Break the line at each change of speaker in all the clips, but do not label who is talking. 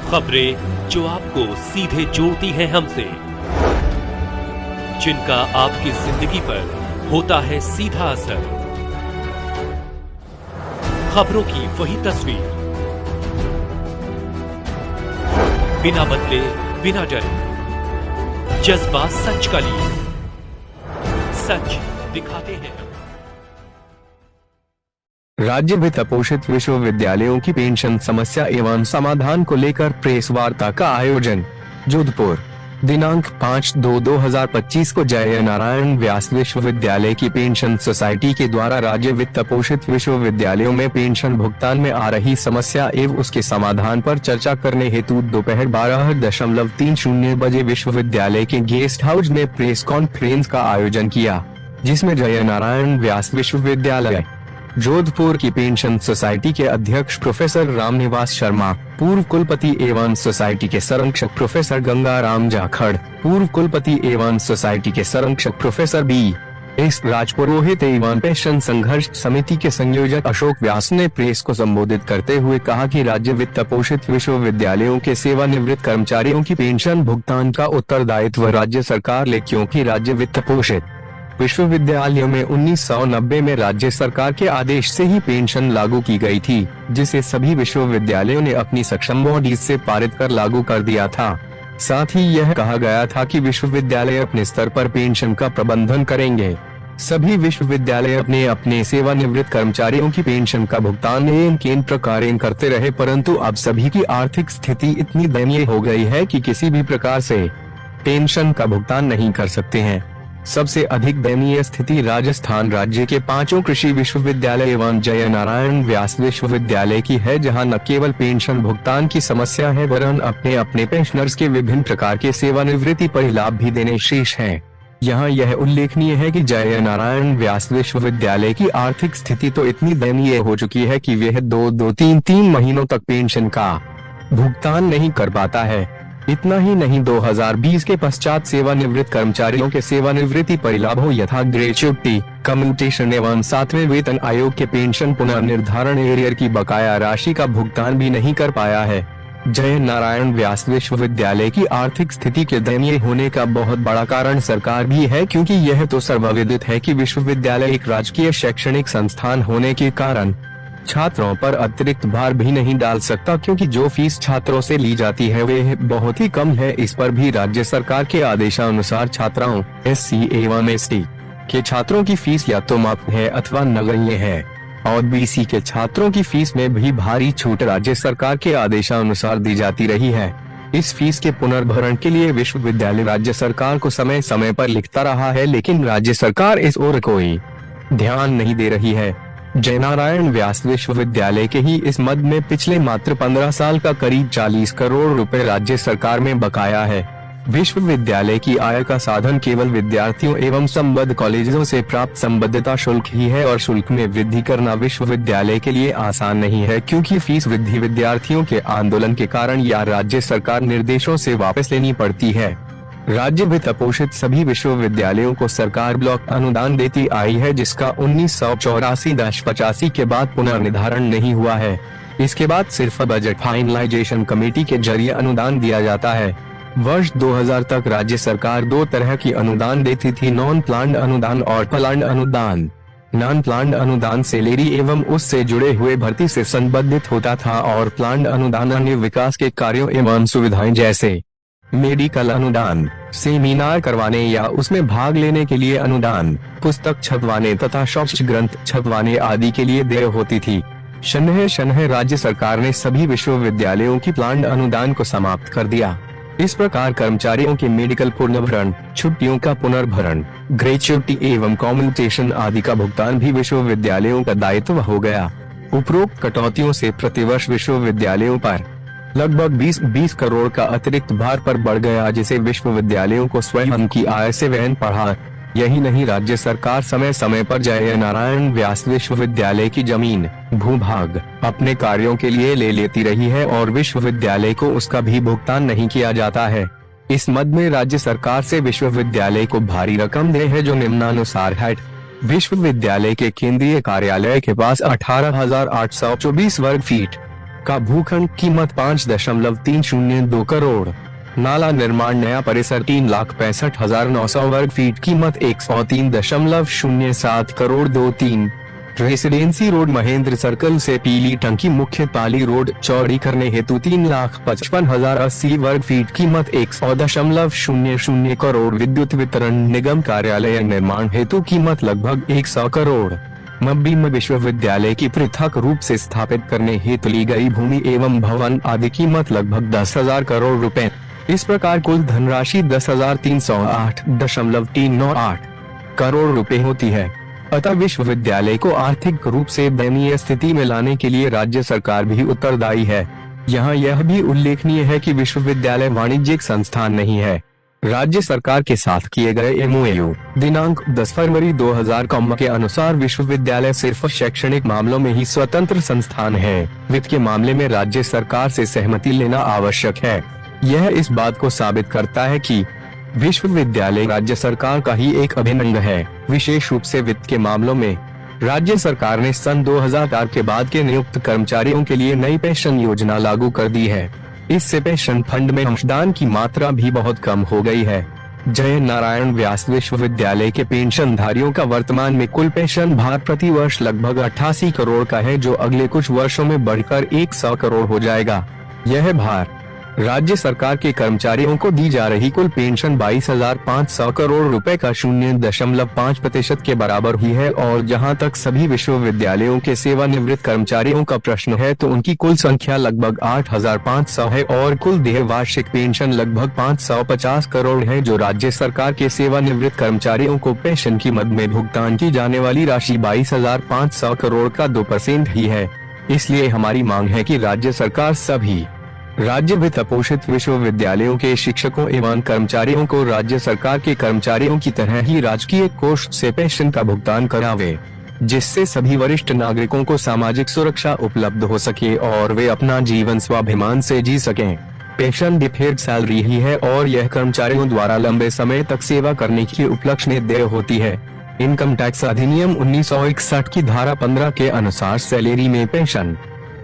खबरें जो आपको सीधे जोड़ती हैं हमसे, जिनका आपकी जिंदगी पर होता है सीधा असर। खबरों की वही तस्वीर, बिना बदले बिना डरे, जज्बा सच का लिए, सच दिखाते हैं।
राज्य वित्त पोषित विश्वविद्यालयों की पेंशन समस्या एवं समाधान को लेकर प्रेस वार्ता का आयोजन। जोधपुर, दिनांक 5/2/2025 को जय नारायण व्यास विश्वविद्यालय की पेंशन सोसाइटी के द्वारा राज्य वित्त पोषित विश्वविद्यालयों में पेंशन भुगतान में आ रही समस्या एवं उसके समाधान पर चर्चा करने हेतु दोपहर 12:30 बजे विश्वविद्यालय के गेस्ट हाउस में प्रेस कॉन्फ्रेंस का आयोजन किया, जिसमें जय नारायण व्यास विश्वविद्यालय जोधपुर की पेंशन सोसाइटी के अध्यक्ष प्रोफेसर रामनिवास शर्मा, पूर्व कुलपति एवं सोसाइटी के संरक्षक प्रोफेसर गंगाराम जाखड़, पूर्व कुलपति एवं सोसाइटी के संरक्षक प्रोफेसर B.S. राजपुरोहित एवं पेंशन संघर्ष समिति के संयोजक अशोक व्यास ने प्रेस को संबोधित करते हुए कहा कि राज्य वित्त पोषित विश्वविद्यालयों के सेवानिवृत्त कर्मचारियों की पेंशन भुगतान का उत्तरदायित्व राज्य सरकार ले, क्योंकि राज्य वित्त पोषित विश्वविद्यालयों में 1990 में राज्य सरकार के आदेश से ही पेंशन लागू की गई थी, जिसे सभी विश्वविद्यालयों ने अपनी सक्षम बॉडीज से पारित कर लागू कर दिया था। साथ ही यह कहा गया था कि विश्वविद्यालय अपने स्तर पर पेंशन का प्रबंधन करेंगे। सभी विश्वविद्यालय अपने अपने सेवानिवृत्त कर्मचारियों की पेंशन का भुगतान केंद्र प्रकार करते रहे, परंतु अब सभी की आर्थिक स्थिति इतनी दयनीय हो गई है कि किसी भी प्रकार से पेंशन का भुगतान नहीं कर सकते हैं। सबसे अधिक दयनीय स्थिति राजस्थान राज्य के 5 कृषि विश्वविद्यालय एवं जय नारायण व्यास विश्वविद्यालय की है, जहां न केवल पेंशन भुगतान की समस्या है वरन अपने अपने पेंशनर्स के विभिन्न प्रकार के सेवानिवृत्ति परिलाभ भी देने शेष हैं। यहाँ यह उल्लेखनीय है कि जय नारायण व्यास विश्वविद्यालय की आर्थिक स्थिति तो इतनी दयनीय हो चुकी है कि वह 2-3 महीनों तक पेंशन का भुगतान नहीं कर पाता है। इतना ही नहीं, 2020 के पश्चात सेवानिवृत्त कर्मचारियों के सेवानिवृत्ति परिलाभों यथा ग्रेच्युटी, कम्यूटेशन एवं 7वें वेतन आयोग के पेंशन पुनर्निर्धारण एरियर की बकाया राशि का भुगतान भी नहीं कर पाया है। जय नारायण व्यास विश्वविद्यालय की आर्थिक स्थिति के दयनीय होने का बहुत बड़ा कारण सरकार भी है, क्योंकि यह तो सर्वविदित है कि विश्वविद्यालय एक राजकीय शैक्षणिक संस्थान होने के कारण छात्रों पर अतिरिक्त भार भी नहीं डाल सकता, क्योंकि जो फीस छात्रों से ली जाती है वह बहुत ही कम है। इस पर भी राज्य सरकार के आदेशानुसार छात्राओं, SC एवं ST के छात्रों की फीस या तो माफ है अथवा नगण्य है, और BC के छात्रों की फीस में भी भारी छूट राज्य सरकार के आदेशानुसार दी जाती रही है। इस फीस के पुनर्भरण के लिए विश्वविद्यालय राज्य सरकार को समय समय पर लिखता रहा है, लेकिन राज्य सरकार इस ओर कोई ध्यान नहीं दे रही है। जय नारायण व्यास विश्वविद्यालय के ही इस मद में पिछले मात्र 15 साल का करीब 40 करोड़ रुपए राज्य सरकार में बकाया है। विश्वविद्यालय की आय का साधन केवल विद्यार्थियों एवं संबद्ध कॉलेजों से प्राप्त संबद्धता शुल्क ही है, और शुल्क में वृद्धि करना विश्वविद्यालय के लिए आसान नहीं है, क्योंकि फीस वृद्धि विद्यार्थियों के आंदोलन के कारण या राज्य सरकार निर्देशों से वापस लेनी पड़ती है। राज्य वित्त पोषित सभी विश्वविद्यालयों को सरकार ब्लॉक अनुदान देती आई है, जिसका 1984-85 के बाद पुनर्निर्धारण नहीं हुआ है। इसके बाद सिर्फ बजट फाइनलाइजेशन कमेटी के जरिए अनुदान दिया जाता है। वर्ष 2000 तक राज्य सरकार 2 तरह की अनुदान देती थी, नॉन प्लान्ड अनुदान और प्लान्ड अनुदान। नॉन प्लान्ड अनुदान सैलरी एवं उससे जुड़े हुए भर्ती से संबंधित होता था, और प्लान्ड अनुदान अन्य विकास के कार्यों एवं सुविधाएं जैसे मेडिकल अनुदान, सेमिनार करवाने या उसमें भाग लेने के लिए अनुदान, पुस्तक छपवाने तथा शौच ग्रंथ छपवाने आदि के लिए देय होती थी। शनह राज्य सरकार ने सभी विश्वविद्यालयों की प्लान्ड अनुदान को समाप्त कर दिया। इस प्रकार कर्मचारियों के मेडिकल पुनर्भरण, छुट्टियों का पुनर्भरण, ग्रेच्युटी एवं कम्यूटेशन आदि का भुगतान भी विश्वविद्यालयों का दायित्व हो गया। उपरोक्त कटौतियों से प्रतिवर्ष विश्वविद्यालयों पर लगभग 20 करोड़ का अतिरिक्त भार पर बढ़ गया, जिसे विश्वविद्यालयों को स्वयं की आय से वहन पड़ा। यही नहीं, राज्य सरकार समय समय पर जय नारायण व्यास विश्वविद्यालय की जमीन, भूभाग अपने कार्यों के लिए ले लेती रही है, और विश्वविद्यालय को उसका भी भुगतान नहीं किया जाता है। इस मद में राज्य सरकार से विश्वविद्यालय को भारी रकम दे है, जो निम्नानुसार है। विश्वविद्यालय के केंद्रीय कार्यालय के पास 18,824 वर्ग फीट, का भूखंड कीमत 5.302 करोड़। नाला निर्माण नया परिसर 3,65,900 वर्ग फीट कीमत 103.07 crore 23। Residency road Mahendra circle से पीली टंकी मुख्य पाली रोड चौड़ी करने हेतु 3,55,080 वर्ग फीट कीमत 100.00 करोड़। विद्युत वितरण निगम कार्यालय निर्माण हेतु कीमत लगभग 100 करोड़। मब्बी में विश्वविद्यालय की पृथक रूप से स्थापित करने हेतु ली गई भूमि एवं भवन आदि कीमत लगभग 10,000 करोड़ रुपए। इस प्रकार कुल धनराशि 10,308.398 करोड़ रुपए होती है। अतः विश्वविद्यालय को आर्थिक रूप से दयनीय स्थिति में लाने के लिए राज्य सरकार भी उत्तरदायी है। यहाँ यह भी उल्लेखनीय है कि विश्वविद्यालय वाणिज्यिक संस्थान नहीं है। राज्य सरकार के साथ किए गए MOU दिनांक 10 फरवरी 2000 के अनुसार विश्वविद्यालय सिर्फ शैक्षणिक मामलों में ही स्वतंत्र संस्थान है। वित्त के मामले में राज्य सरकार से सहमति लेना आवश्यक है। यह इस बात को साबित करता है कि विश्वविद्यालय राज्य सरकार का ही एक अभिन्न अंग है। विशेष रूप से वित्त के मामलों में राज्य सरकार ने सन 2004 के बाद के नियुक्त कर्मचारियों के लिए नई पेंशन योजना लागू कर दी है। इससे पेंशन फंड में अंशदान की मात्रा भी बहुत कम हो गई है। जय नारायण व्यास विश्वविद्यालय के पेंशनधारियों का वर्तमान में कुल पेंशन भार प्रति वर्ष लगभग 88 करोड़ का है, जो अगले कुछ वर्षों में बढ़कर 100 करोड़ हो जाएगा। यह भार राज्य सरकार के कर्मचारियों को दी जा रही कुल पेंशन 22,500 करोड़ रुपए का 0.5% के बराबर ही है। और जहां तक सभी विश्वविद्यालयों के सेवानिवृत्त कर्मचारियों का प्रश्न है तो उनकी कुल संख्या लगभग 8,500 है और कुल देय वार्षिक पेंशन लगभग 550 करोड़ है, जो राज्य सरकार के सेवानिवृत्त कर्मचारियों को पेंशन की मद में भुगतान की जाने वाली राशि 22,500 करोड़ का 2% ही है। इसलिए हमारी मांग है कि राज्य सरकार सभी राज्य वित्त पोषित विश्वविद्यालयों के शिक्षकों एवं कर्मचारियों को राज्य सरकार के कर्मचारियों की तरह ही राजकीय कोष से पेंशन का भुगतान करावे, जिससे सभी वरिष्ठ नागरिकों को सामाजिक सुरक्षा उपलब्ध हो सके और वे अपना जीवन स्वाभिमान से जी सकें। पेंशन डिफर्ड सैलरी ही है और यह कर्मचारियों द्वारा लंबे समय तक सेवा करने के उपलक्ष्य में देय होती है। इनकम टैक्स अधिनियम 1961 की धारा 15 के अनुसार सैलरी में पेंशन,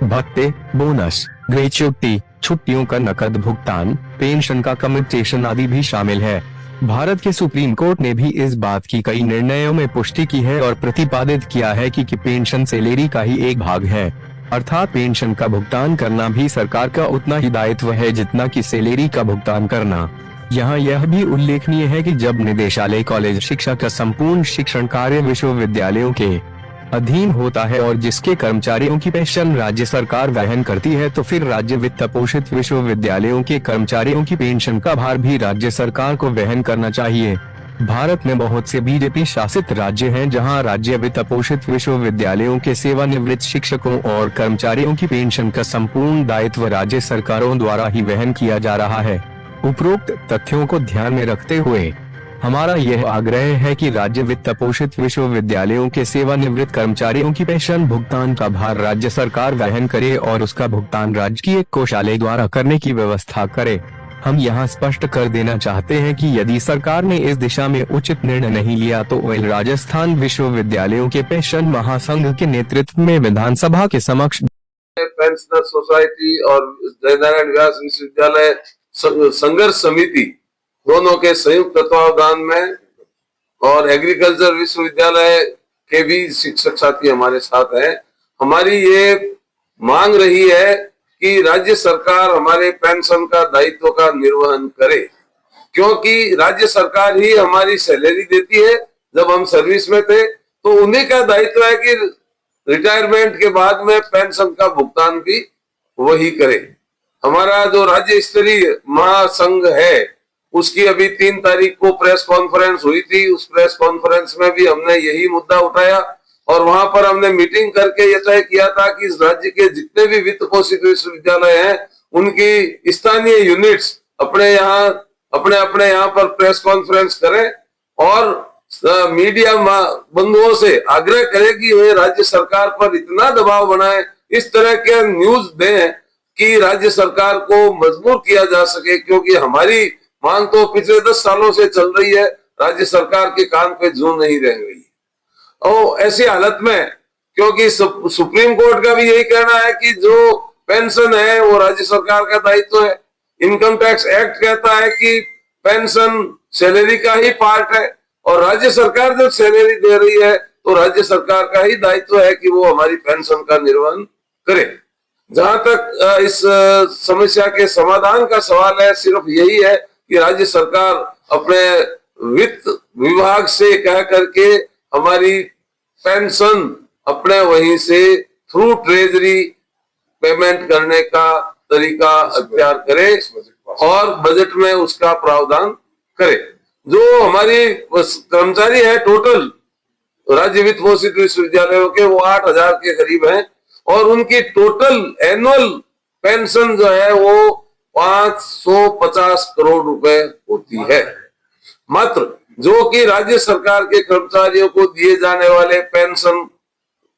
भत्ते, बोनस, ग्रेच्युटी, छुट्टियों का नकद भुगतान, पेंशन का कम्यूटेशन आदि भी शामिल है। भारत के सुप्रीम कोर्ट ने भी इस बात की कई निर्णयों में पुष्टि की है और प्रतिपादित किया है कि पेंशन सैलरी का ही एक भाग है, अर्थात पेंशन का भुगतान करना भी सरकार का उतना ही दायित्व है जितना कि सैलरी का भुगतान करना। यहाँ यह भी उल्लेखनीय है कि जब निदेशालय कॉलेज शिक्षा का संपूर्ण शिक्षण कार्य विश्वविद्यालयों के अधीन होता है और जिसके कर्मचारियों की पेंशन राज्य सरकार वहन करती है, तो फिर राज्य वित्त पोषित विश्वविद्यालयों के कर्मचारियों की पेंशन का भार भी राज्य सरकार को वहन करना चाहिए। भारत में बहुत से बीजेपी शासित राज्य हैं जहां राज्य वित्त पोषित विश्वविद्यालयों के सेवानिवृत्त शिक्षकों और कर्मचारियों की पेंशन का संपूर्ण दायित्व राज्य सरकारों द्वारा ही वहन किया जा रहा है। उपरोक्त तथ्यों को ध्यान में रखते हुए हमारा यह आग्रह है कि राज्य वित्त पोषित विश्वविद्यालयों के सेवानिवृत्त कर्मचारियों की पेंशन भुगतान का भार राज्य सरकार वहन करे और उसका भुगतान राजकीय कोषालय द्वारा करने की व्यवस्था करे। हम यहाँ स्पष्ट कर देना चाहते हैं कि यदि सरकार ने इस दिशा में उचित निर्णय नहीं लिया तो राजस्थान विश्वविद्यालयों के पेंशन महासंघ के नेतृत्व में विधानसभा के समक्ष
पेंशनर सोसाइटी और जयनारायण व्यास विश्वविद्यालय संघर्ष समिति दोनों के संयुक्त तत्वावधान में और एग्रीकल्चर विश्वविद्यालय के भी शिक्षक साथी हमारे साथ हैं। हमारी ये मांग रही है कि राज्य सरकार हमारे पेंशन का दायित्व का निर्वहन करे, क्योंकि राज्य सरकार ही हमारी सैलरी देती है। जब हम सर्विस में थे तो उन्हीं का दायित्व है कि रिटायरमेंट के बाद में पेंशन का भुगतान भी वही करे। हमारा जो राज्य स्तरीय महासंघ है उसकी अभी 3 तारीख को प्रेस कॉन्फ्रेंस हुई थी। उस प्रेस कॉन्फ्रेंस में भी हमने यही मुद्दा उठाया और वहां पर हमने मीटिंग करके यह तय किया था कि इस राज्य के जितने भी वित्त पोषित विश्वविद्यालय हैं उनकी स्थानीय यूनिट्स अपने यहाँ पर प्रेस कॉन्फ्रेंस करें और मीडिया बंधुओं से आग्रह करें कि वे राज्य सरकार पर इतना दबाव बनाए, इस तरह के न्यूज दें कि राज्य सरकार को मजबूर किया जा सके, क्योंकि हमारी मांग तो पिछले 10 सालों से चल रही है, राज्य सरकार के कान पे जूं नहीं रह गई। और ऐसी हालत में, क्योंकि सुप्रीम कोर्ट का भी यही कहना है कि जो पेंशन है वो राज्य सरकार का दायित्व है। इनकम टैक्स एक्ट कहता है कि पेंशन सैलरी का ही पार्ट है, और राज्य सरकार जब सैलरी दे रही है तो राज्य सरकार का ही दायित्व है कि वो हमारी पेंशन का निर्वहन करे। जहां तक इस समस्या के समाधान का सवाल है, सिर्फ यही है कि राज्य सरकार अपने वित्त विभाग से कह करके हमारी पेंशन अपने वहीं से थ्रू ट्रेजरी पेमेंट करने का तरीका अख्तियार करे और बजट में उसका प्रावधान करे। जो हमारी कर्मचारी है टोटल राज्य वित्त पोषित विश्वविद्यालयों के, वो 8,000 के करीब हैं, और उनकी टोटल एनुअल पेंशन जो है वो 550 करोड़ रुपए होती है। मात्र जो कि राज्य सरकार के कर्मचारियों को दिए जाने वाले पेंशन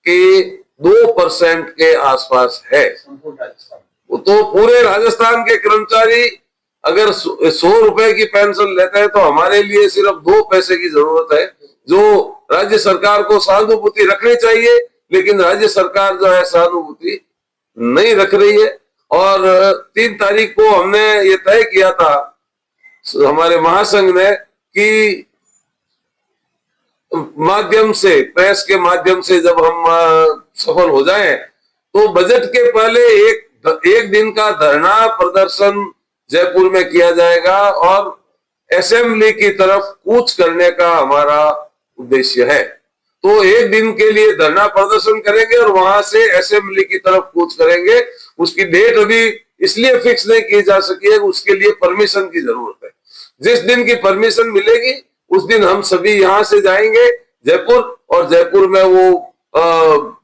के 2% के आसपास है। तो पूरे राजस्थान के कर्मचारी अगर 100 रुपए की पेंशन लेते हैं तो हमारे लिए सिर्फ 2 पैसे की जरूरत है, जो राज्य सरकार को सहानुभूति रखनी चाहिए, लेकिन राज्य सरकार जो है सहानुभूति नहीं रख रही है। और 3 तारीख को हमने ये तय किया था हमारे महासंघ ने कि माध्यम से, प्रेस के माध्यम से जब हम सफल हो जाएं तो बजट के पहले एक दिन का धरना प्रदर्शन जयपुर में किया जाएगा और असेंबली की तरफ कूच करने का हमारा उद्देश्य है। तो एक दिन के लिए धरना प्रदर्शन करेंगे और वहां से असेंबली की तरफ कूच करेंगे। उसकी डेट अभी इसलिए फिक्स नहीं की जा सकी है, उसके लिए परमिशन की जरूरत है। जिस दिन की परमिशन मिलेगी उस दिन हम सभी यहाँ से जाएंगे जयपुर, और जयपुर में वो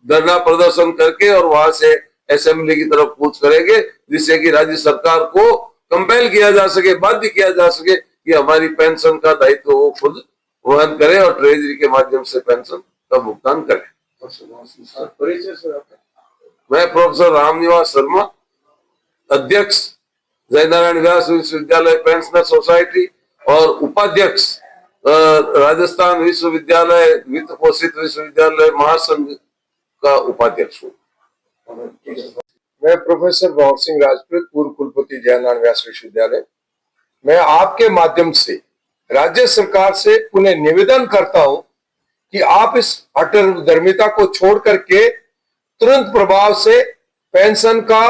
धरना प्रदर्शन करके और वहां से असेंबली की तरफ कूच करेंगे, जिससे कि राज्य सरकार को कंपेल किया जा सके, बाध्य किया जा सके कि हमारी पेंशन का दायित्व वो खुद वहन करे और ट्रेजरी के माध्यम से पेंशन का भुगतान करे। मैं प्रोफेसर रामनिवास शर्मा, अध्यक्ष जयनारायण व्यास विश्वविद्यालय पेंशनर सोसाइटी और उपाध्यक्ष राजस्थान विश्वविद्यालय वित्त पोषित विश्वविद्यालय महासंघ का उपाध्यक्ष हूँ।
मैं प्रोफेसर भंवर सिंह राजपूत, पूर्व कुलपति जयनारायण व्यास विश्वविद्यालय। मैं आपके माध्यम से राज्य सरकार से पुनः निवेदन करता हूं कि आप इस अटलधर्मिता को छोड़ करके तुरंत प्रभाव से पेंशन का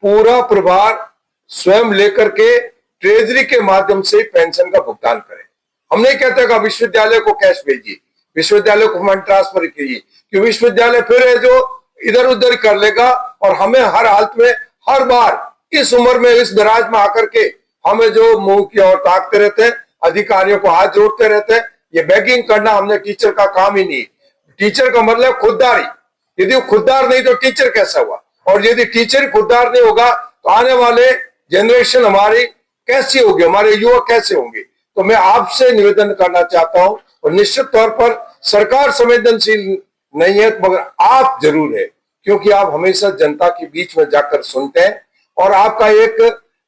पूरा प्रभार स्वयं लेकर के ट्रेजरी के माध्यम से पेंशन का भुगतान करें। हम नहीं कहते कि विश्वविद्यालय को कैश भेजिए, विश्वविद्यालय को फंड ट्रांसफर कीजिए, कि विश्वविद्यालय फिर है जो इधर उधर कर लेगा और हमें हर हालत में, हर बार इस उम्र में, इस दराज में आकर के हमें जो मुंह की ओर ताकते रहते हैं, अधिकारियों को हाथ जोड़ते रहते हैं। ये बेगिंग करना हमने टीचर का काम ही नहीं। टीचर का मतलब खुददारी। यदि वो खुददार नहीं तो टीचर कैसा हुआ, और यदि टीचर खुददार नहीं होगा तो आने वाले जनरेशन हमारी कैसी होगी, हमारे युवा कैसे होंगे। तो मैं आपसे निवेदन करना चाहता हूं, और निश्चित तौर पर सरकार संवेदनशील नहीं है मगर आप जरूर है, क्योंकि आप हमेशा जनता के बीच में जाकर सुनते हैं, और आपका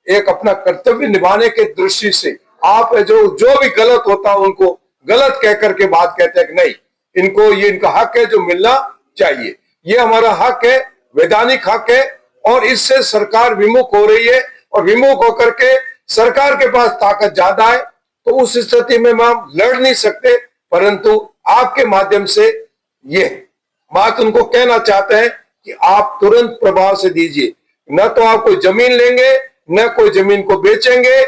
एक अपना कर्तव्य निभाने के दृष्टि से आप जो भी गलत होता है उनको गलत कह करके बात कहते हैं कि नहीं, इनको ये इनका हक है जो मिलना चाहिए। ये हमारा हक है, वैधानिक हक है, और इससे सरकार विमुख हो रही है, और विमुख होकर के सरकार के पास ताकत ज्यादा है, तो उस स्थिति में हम लड़ नहीं सकते। परंतु आपके माध्यम से ये बात उनको कहना चाहते हैं कि आप तुरंत प्रभाव से दीजिए। न तो आप कोई जमीन लेंगे, न कोई जमीन को बेचेंगे।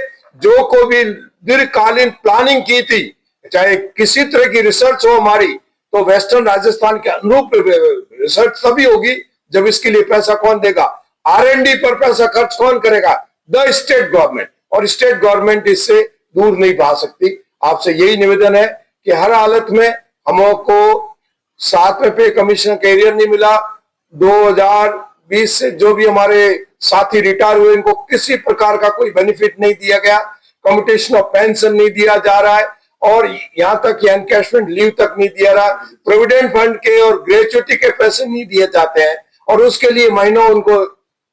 जो को भी दीर्घकालीन प्लानिंग की थी, चाहे किसी तरह की रिसर्च हो हमारी, तो वेस्टर्न राजस्थान के अनुरूप रिसर्च तभी होगी जब इसके लिए पैसा कौन देगा, R&D पर पैसा खर्च कौन करेगा, द स्टेट गवर्नमेंट, और स्टेट गवर्नमेंट इससे दूर नहीं भाग सकती। आपसे यही निवेदन है कि हर हालत में हमको 7वें पे कमीशन का एरियर नहीं मिला। 2020 से जो भी हमारे साथी रिटायर हुए इनको किसी प्रकार का कोई बेनिफिट नहीं दिया गया, कम्यूटेशन ऑफ पेंशन नहीं दिया जा रहा है, और यहाँ तक कि एनकैशमेंट लीव तक नहीं दिया रहा, प्रोविडेंट फंड के और ग्रेचुइटी के पैसे नहीं दिए जाते हैं, और उसके लिए महीनों उनको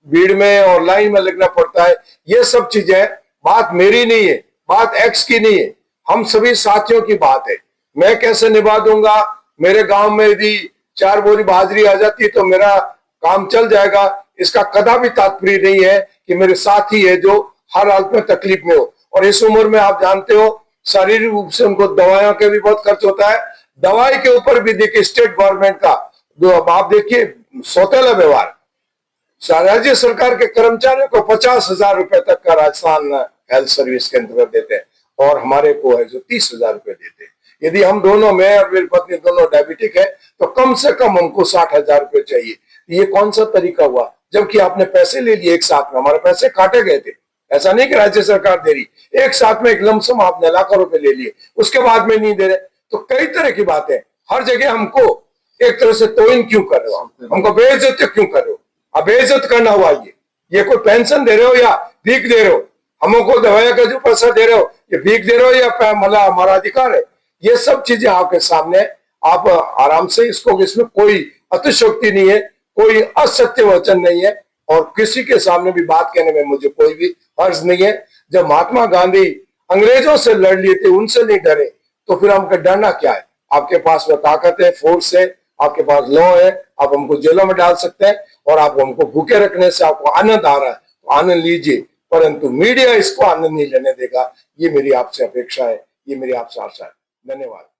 भीड़ में और लाइन में लगना पड़ता है। ये सब चीजें, बात मेरी नहीं है, बात एक्स की नहीं है, हम सभी साथियों की बात है। मैं कैसे निभा दूंगा, मेरे गांव में यदि 4 बोरी बाजरी आ जाती तो मेरा काम चल जाएगा, इसका कदापि तात्पर्य नहीं है कि मेरे साथी है जो हर हालत में तकलीफ में हो। और इस उम्र में आप जानते हो शारीरिक रूप से उनको दवाइयों के भी बहुत खर्च होता है। दवाई के ऊपर भी देखिए स्टेट गवर्नमेंट का जो अब आप देखिए सौतेला व्यवहार, राज्य सरकार के कर्मचारियों को 50,000 रुपए तक का राजस्थान हेल्थ सर्विस के अंतर्गत देते हैं और हमारे को है जो 30,000 रुपए देते हैं। यदि हम दोनों, मैं और मेरी पत्नी दोनों डायबिटिक है, तो कम से कम हमको 60,000 रुपए चाहिए। ये कौन सा तरीका हुआ, जबकि आपने पैसे ले लिए एक साथ में, हमारे पैसे काटे गए थे। ऐसा नहीं कि राज्य सरकार दे रही, एक साथ में एक लमसम आपने लाखों रुपए ले लिए, उसके बाद में नहीं दे रहे। तो कई तरह की बातें, हर जगह हमको एक तरह से तोइन क्यों कर रहे हो, हमको बेइज्जत क्यों कर रहे हो? अब बेइज्जत करना हुआ ये कोई पेंशन दे रहे हो या भीख दे रहे हो? हमको दवाई का जो पैसा दे रहे हो ये भीख दे रहे हो या मतलब हमारा अधिकार है? ये सब चीजें आपके सामने, आप आराम से इसको, इसमें कोई अतिशयोक्ति नहीं है, कोई असत्य वचन नहीं है और किसी के सामने भी बात कहने में मुझे कोई भी हर्ज नहीं है। जब महात्मा गांधी अंग्रेजों से लड़ लिए थे, उनसे नहीं डरे, तो फिर हमको डरना क्या है? आपके पास वो ताकत है, फोर्स है, आपके पास लॉ है, आप हमको जेलों में डाल सकते हैं और आप हमको भूखे रखने से आपको आनंद आ रहा है तो आनंद लीजिए, परंतु मीडिया इसको आनंद नहीं लेने देगा। ये मेरी आपसे अपेक्षा है, ये मेरी आपसे आशा है। धन्यवाद।